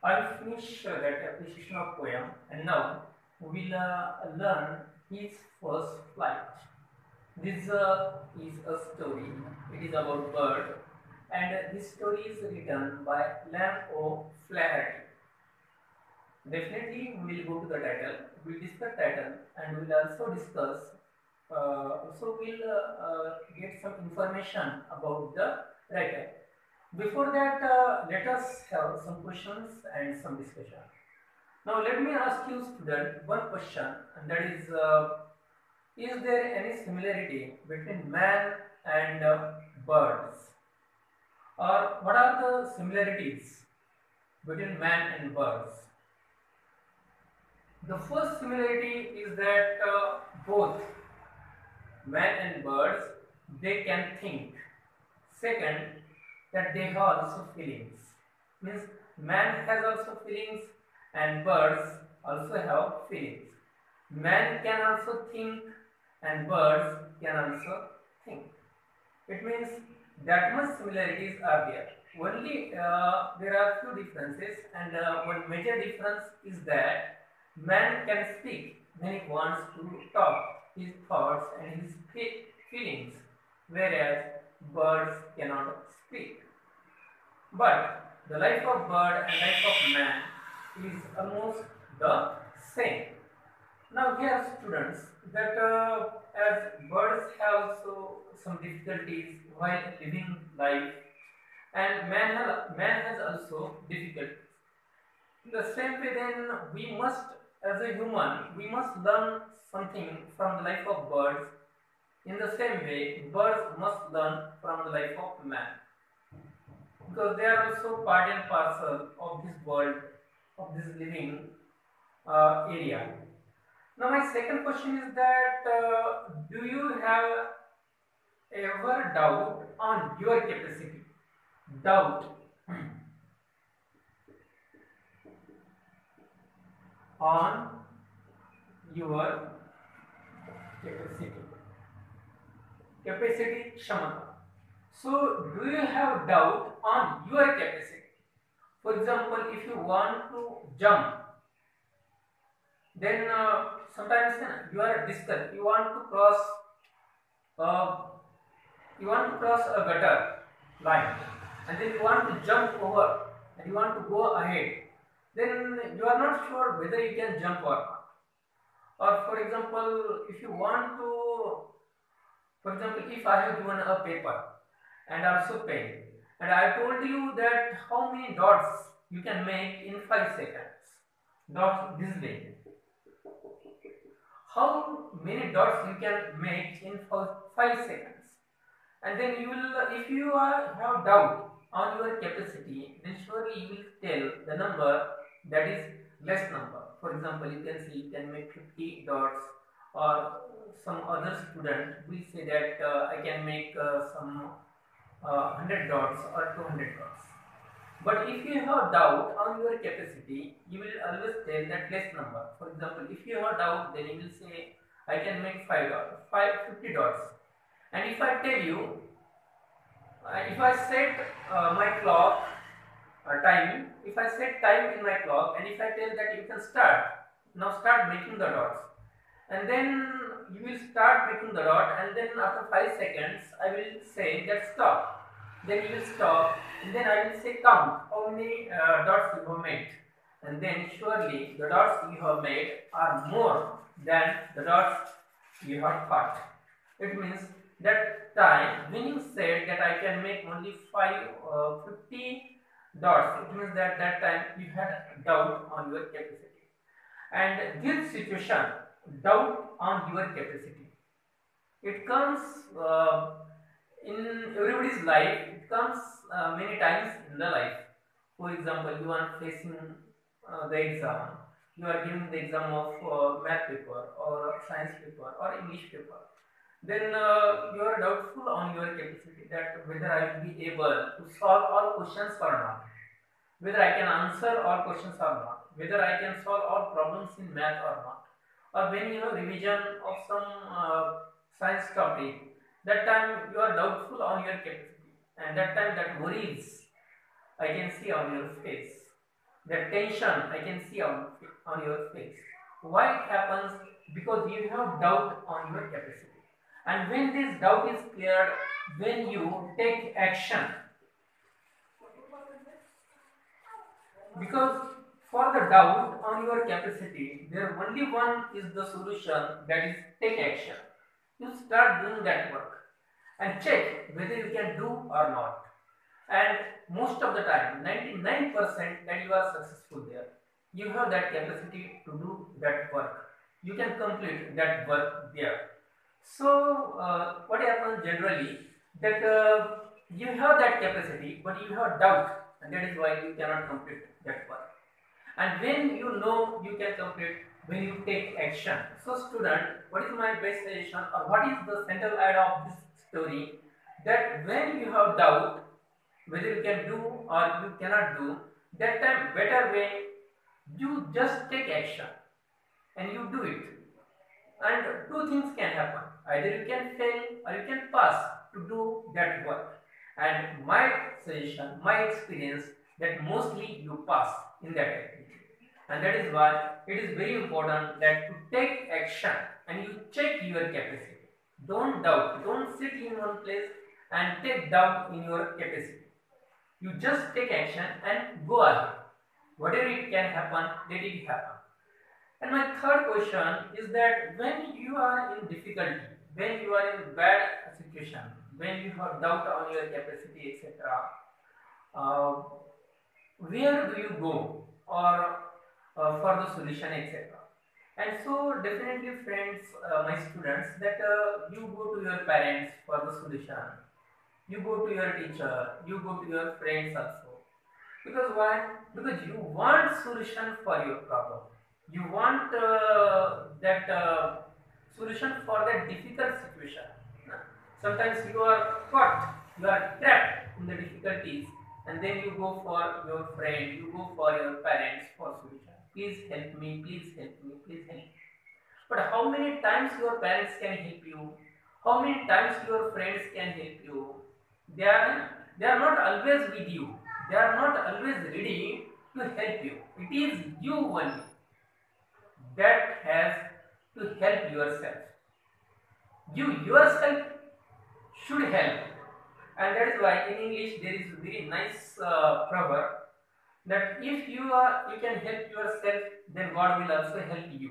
I finished that appreciation of poem, and now we will learn his first flight. This is a story. It is about bird, and this story is written by Lam O. Flaherty. Definitely, we will go to the title. We will discuss title, and we will also discuss. So we'll get some information about the writer. Before that, let us have some questions and some discussion. Now, let me ask you, student, one question, and that is there any similarity between man and birds? Or what are the similarities between man and birds? The first similarity is that both man and birds they can think. Second, that they have also feelings. Means man has also feelings and birds also have feelings. Man can also think and birds can also think. It means that much similarities are there. Only there are few differences, and one major difference is that man can speak when he wants to talk his thoughts and his feelings, whereas birds cannot speak. But the life of bird and life of man is almost the same. Now here students that as birds have also some difficulties while living life, and man has also difficulties. In the same way then we must, as a human, we must learn something from the life of birds. In the same way birds must learn from the life of man, because they are also part and parcel of this world, of this living area. Now my second question is that do you have ever doubt on your capacity? Doubt on your capacity. Capacity क्षमता. So do you have doubt on your capacity? For example, if you want to jump, then sometimes you are discussed. Uh, you want to cross a gutter line, and then you want to jump over, and you want to go ahead. Then you are not sure whether you can jump or not. Or for example, if you want to, for example, if I have given a paper and also pen, and I told you that how many dots you can make in 5 seconds. Dots this way. How many dots you can make in 5 seconds? And then you will, if you have doubt on your capacity, then surely you will tell the number that is less number. For example, you can say you can make 50 dots, or some other student will say that I can make some 100 dots or 200 dots. But if you have doubt on your capacity, you will always tell that less number. For example, if you have doubt, then you will say I can make 5 dots, 50 dots. And if I tell you, if I set my clock time, if I set time in my clock, and if I tell that you can start, now start making the dots, and then you will start making the dot, and then after 5 seconds I will say that stop, then you will stop, and then I will say count how many dots you have made, and then surely the dots you have made are more than the dots you have thought. It means that time when you said that I can make only 50 dots, it means that that time you had doubt on your capacity. And this situation, doubt on your capacity, it comes in everybody's life. It comes many times in the life. For example, you are facing the exam, you are giving the exam of math paper or science paper or English paper, then you are doubtful on your capacity, that whether I will be able to solve all questions or not, whether I can answer all questions or not, whether I can solve all problems in math or not. Or when you have revision of some science topic, that time you are doubtful on your capacity, and that time that worries I can see on your face. The tension I can see on your face. Why it happens? Because you have doubt on your capacity. And when this doubt is cleared, when you take action, because for the doubt on your capacity, there only one is the solution, that is take action. You start doing that work and check whether you can do or not. And most of the time, 99% that you are successful there. You have that capacity to do that work. You can complete that work there. So what happens generally, that you have that capacity but you have doubt, and that is why you cannot complete that work. And when you know you can complete, when you take action. So student, what is my best suggestion, or what is the central idea of this story, that when you have doubt whether you can do or you cannot do, that time better way, you just take action and you do it. And two things can happen, either you can fail or you can pass to do that work. And my suggestion, my experience, that mostly you pass in that activity. And that is why it is very important that to take action and you check your capacity. Don't doubt, don't sit in one place and take doubt in your capacity. You just take action and go ahead. Whatever it can happen, let it happen. And my third question is that when you are in difficulty, when you are in bad situation, when you have doubt on your capacity, etc., uh, where do you go, or for the solution, etc.? And so definitely friends, my students, that you go to your parents for the solution, you go to your teacher, you go to your friends also. Because why? Because you want solution for your problem. You want that solution for that difficult situation. Sometimes you are caught, you are trapped in the difficulties, and then you go for your friend, you go for your parents for solution. Please help me, please help me, please help me. But how many times your parents can help you? How many times your friends can help you? They are not always with you. They are not always ready to help you. It is you only that has to help yourself. You yourself should help. And that is why in English there is a very nice proverb, that if you can help yourself, then God will also help you.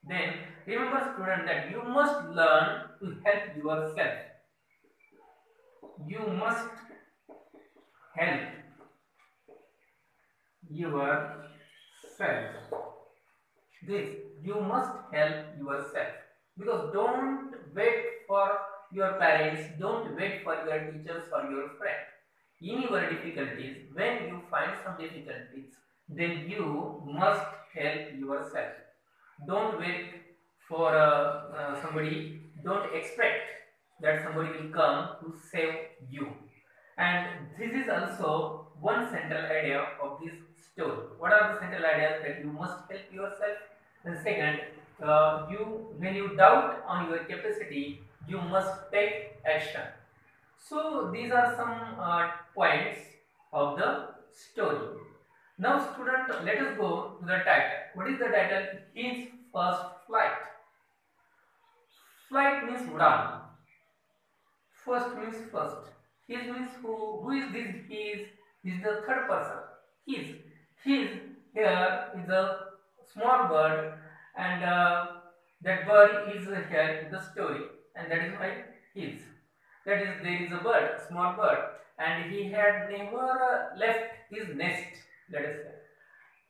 Then remember student, that you must learn to help yourself. You must help yourself. This, you must help yourself. Because don't wait for your parents, don't wait for your teachers or your friend. In your difficulties, when you find some difficulties, then you must help yourself. Don't wait for somebody, don't expect that somebody will come to save you. And this is also one central idea of this story. What are the central ideas? That you must help yourself. And second, when you doubt on your capacity, you must take action. So these are some points of the story. Now student, let us go to the title. What is the title? His first flight. Flight means udan. First means first. His means who? Who is this? His is the third person. His. His here is a small bird, and that bird is here in the story, and that is why his. That is, there is a bird, small bird, and he had never left his nest. Let us say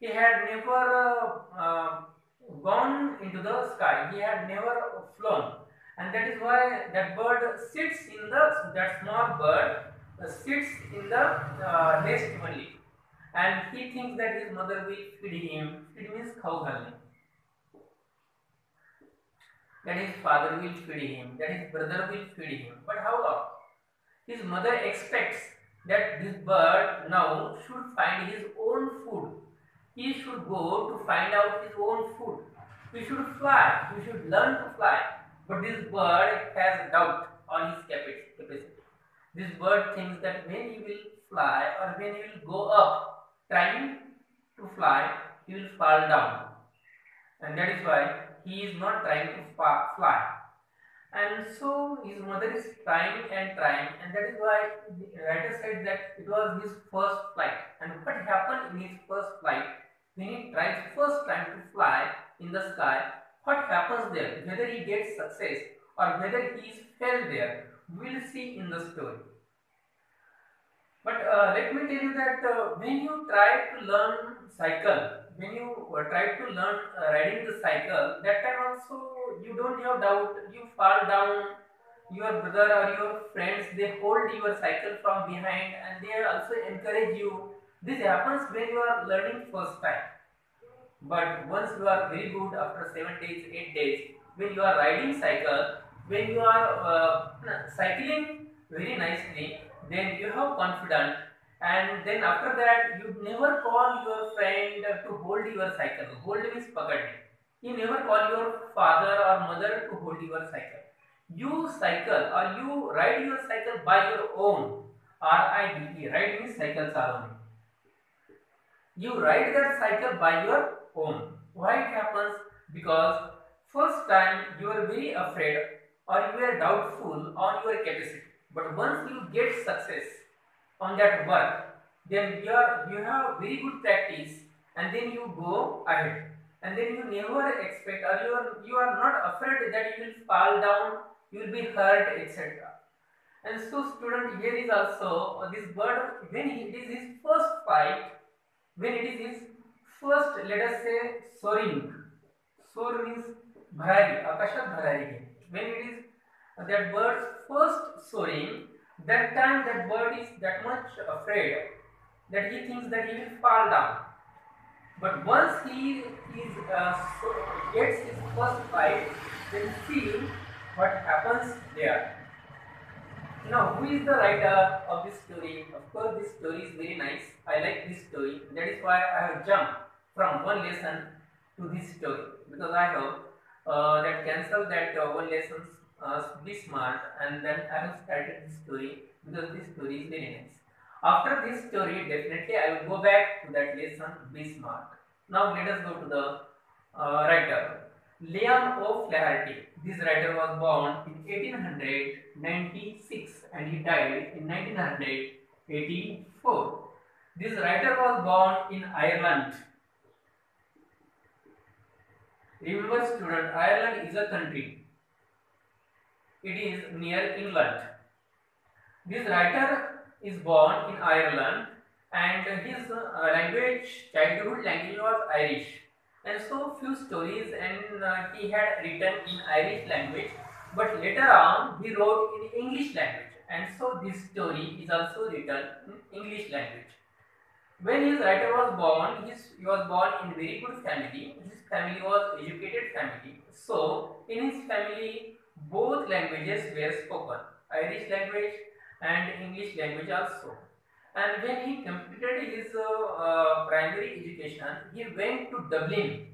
he had never gone into the sky. He had never flown, and that is why that bird sits in the, that small bird sits in the nest only, and he thinks that his mother will feed him. Feed means khau ghalne. That his father will feed him, that his brother will feed him. But how long? His mother expects that this bird now should find his own food. He should go to find out his own food. He should fly. He should learn to fly. But this bird has doubt on his capacity. This bird thinks that when he will fly or when he will go up, trying to fly, he will fall down, and that is why he is not trying to fly. And so his mother is trying and trying, and that is why the writer said that it was his first flight. And what happened in his first flight, when he tries first time to fly in the sky, what happens there, whether he gets success or whether he is failed there, we will see in the story. But let me tell you that when you try to learn cycle, when you try to learn riding the cycle, that time also you don't have doubt, you fall down, your brother or your friends, they hold your cycle from behind and they also encourage you. This happens when you are learning first time. But once you are very good after 7 days, 8 days, when you are riding cycle, when you are cycling very nicely, then you have confidence, and then after that you never call your friend to hold your cycle. Hold means pakad. You never call your father or mother to hold your cycle. You cycle or you ride your cycle by your own. RIDE. Ride means cycle saloni. You ride that cycle by your own. Why it happens? Because first time you are very afraid or you are doubtful on your capacity. But once you get success on that work, then you have very good practice, and then you go ahead. And then you never expect or you are not afraid that you will fall down, you will be hurt, etc. And so student, here is also this bird, when it is his first flight, when it is his first, let us say, soaring. Soar means bharari, akashat bharari. When it is that bird's first soaring, that time that bird is that much afraid that he thinks that he will fall down. But once he gets his first flight, then see what happens there. Now, who is the writer of this story? Of course, this story is very nice. I like this story. That is why I have jumped from one lesson to this story, because I have that cancelled that one lesson, be smart, and then I have started this story because this story is very nice. After this story, definitely I will go back to that lesson, be smart. Now let us go to the writer. Leon O'Flaherty. This writer was born in 1896 and he died in 1984. This writer was born in Ireland. Remember student, Ireland is a country. It is near England. This writer is born in Ireland and his childhood language was Irish. And so few stories and he had written in Irish language, but later on he wrote in English language, and so this story is also written in English language. When his writer was born, he was born in very good family. His family was educated family. So in his family both languages were spoken, Irish language and English language also. And when he completed his primary education, he went to Dublin.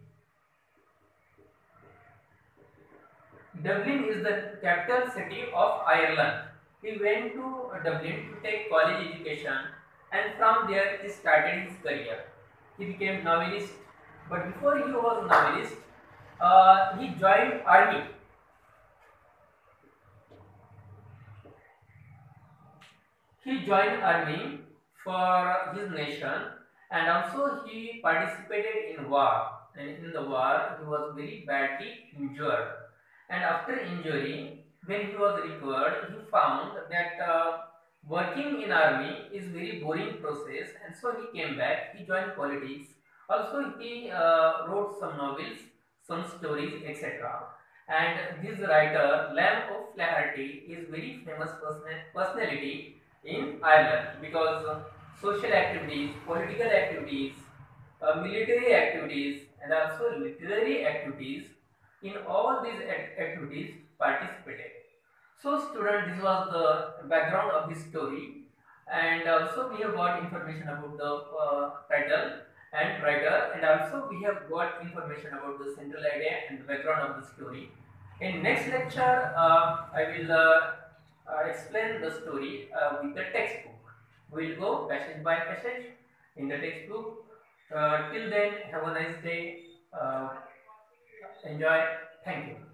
Dublin is the capital city of Ireland. He went to Dublin to take college education, and from there he started his career. He became novelist, but before he was novelist, he joined army. He joined army for his nation, and also he participated in war, and in the war he was very badly injured, and after injury, when he was recovered, he found that working in army is very boring process, and so he came back, he joined politics, also he wrote some novels, some stories, etc. And this writer Lamb of Flaherty is very famous personality in Ireland, because social activities, political activities, military activities, and also literary activities, in all these activities participated. So student, this was the background of this story, and also we have got information about the title and writer, and also we have got information about the central idea and the background of the story. In next lecture, I will explain the story with the textbook. We will go passage by passage in the textbook. Till then, have a nice day. Enjoy. Thank you.